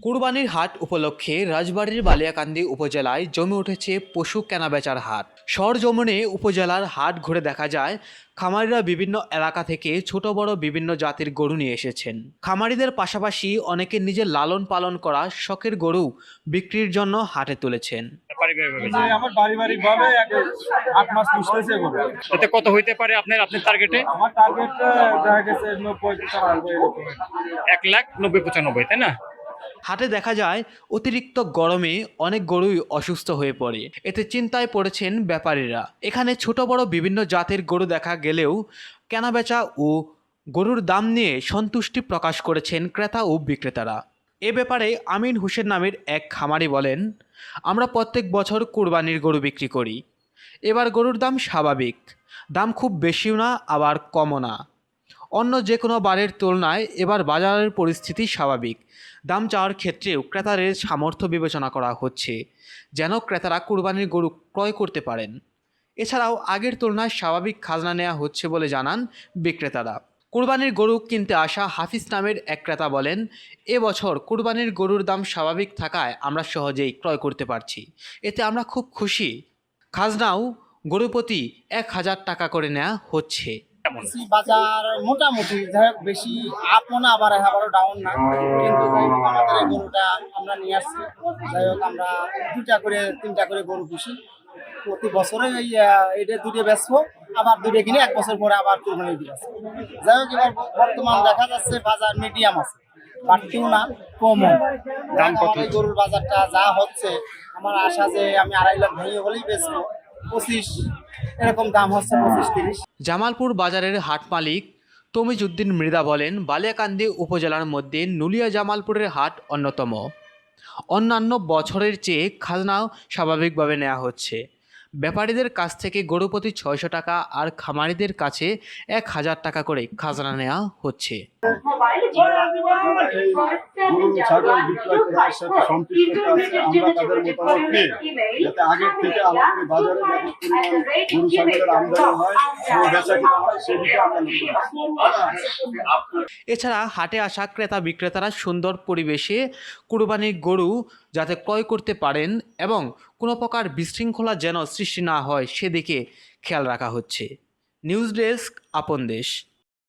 কুরবানির হাট উপলক্ষে রাজবাড়ীর বালিয়াকান্দি উপজেলায় জমে উঠেছে পশু কেনাবেচার হাট। সরজমিনে উপজেলার হাট ঘুরে দেখা যায় খামারিরা বিভিন্ন এলাকা থেকে ছোট বড় বিভিন্ন জাতির গরু নিয়ে এসেছেন। খামারিদের পাশাপাশি অনেকে নিজের লালন পালন করা শখের গরু বিক্রির জন্য হাটে তুলেছেন। আমার পারিবারিকভাবে 8 মাস পুষতেছে গরু। এতে কত হইতে পারে আপনার টার্গেটে? আমার টার্গেট দেখা গেছে 90-95 এরকম। 1,90,95, তাই না? হাটে দেখা যায় অতিরিক্ত গরমে অনেক গরুই অসুস্থ হয়ে পড়ে। এতে চিন্তায় পড়েছেন ব্যাপারীরা। এখানে ছোট বড় বিভিন্ন জাতের গরু দেখা গেলেও কেনাবেচা ও গরুর দাম নিয়ে সন্তুষ্টি প্রকাশ করেছেন ক্রেতা ও বিক্রেতারা। এ ব্যাপারে আমিন হোসেন নামের এক খামারি বলেন, আমরা প্রত্যেক বছর কুরবানির গরু বিক্রি করি। এবার গরুর দাম স্বাভাবিক, দাম খুব বেশিও না আবার কমও না। অন্য যে কোনো বারের তুলনায় এবার বাজারের পরিস্থিতি স্বাভাবিক। দাম চাওয়ার ক্ষেত্রেও ক্রেতাদের সামর্থ্য বিবেচনা করা হচ্ছে যেন ক্রেতারা কুরবানির গরু ক্রয় করতে পারেন। এছাড়াও আগের তুলনায় স্বাভাবিক খাজনা নেওয়া হচ্ছে বলে জানান বিক্রেতারা। কুরবানির গরু কিনতে আসা হাফিজ নামের এক ক্রেতা বলেন, এবছর কুরবানির গরুর দাম স্বাভাবিক থাকায় আমরা সহজেই ক্রয় করতে পারছি। এতে আমরা খুব খুশি। খাজনাও গরু প্রতি 1,000 টাকা করে নেওয়া হচ্ছে। বাজার মোটামুটি যাই হোক, বেশি আপও না আবার আবারও ডাউন না, কিন্তু যাই হোক আমাদের এই গরুটা আমরা নিয়ে আসছি। যাই হোক আমরা 2টা করে 3টা করে গরু পুষি প্রতি বছরে। এটা 2টে বেচবো, আবার 2টে কিনে 1 বছর পরে আবার কুরবানি দিয়ে আসবো। যাই হোক এবার বর্তমান দেখা যাচ্ছে বাজার মিডিয়াম আছে, বাড়তিও না কমও। এই গরুর বাজারটা যা হচ্ছে আমার আশা যে আমি 2.5 লাখ ভেঙে বলেই বেচবো। 25 এরকম দাম হচ্ছে, 25-30। জামালপুর বাজারের হাট মালিক তমিজউদ্দিন মৃধা বলেন, বালিয়াকান্দি উপজেলার মধ্যে নুলিয়া জামালপুরের হাট অন্যতম। অন্যান্য বছরের চেয়ে খাজনাও স্বাভাবিকভাবে নেওয়া হচ্ছে। ব্যাপারীদের কাছ থেকে গরু প্রতি 600 টাকা আর খামারিদের কাছে 1,000 টাকা করে খাজনা নেওয়া হচ্ছে। গরু ছাগল বিক্রয় করার সাথে সম্পৃক্ত আছে, আমরা তাদের মতামত নিয়ে যাতে আগের থেকে আমাদের বাজারে গরু ছাগলের আমদানি হয় ও বেচাকেনা হয় সেদিকে আমরা এছাড়া হাটে আসা ক্রেতা বিক্রেতারা সুন্দর পরিবেশে কুরবানির গরু যাতে ক্রয় করতে পারেন এবং কোনো প্রকার বিশৃঙ্খলা যেন সৃষ্টি না হয় সেদিকে খেয়াল রাখা হচ্ছে। নিউজ ডেস্ক, আপন দেশ।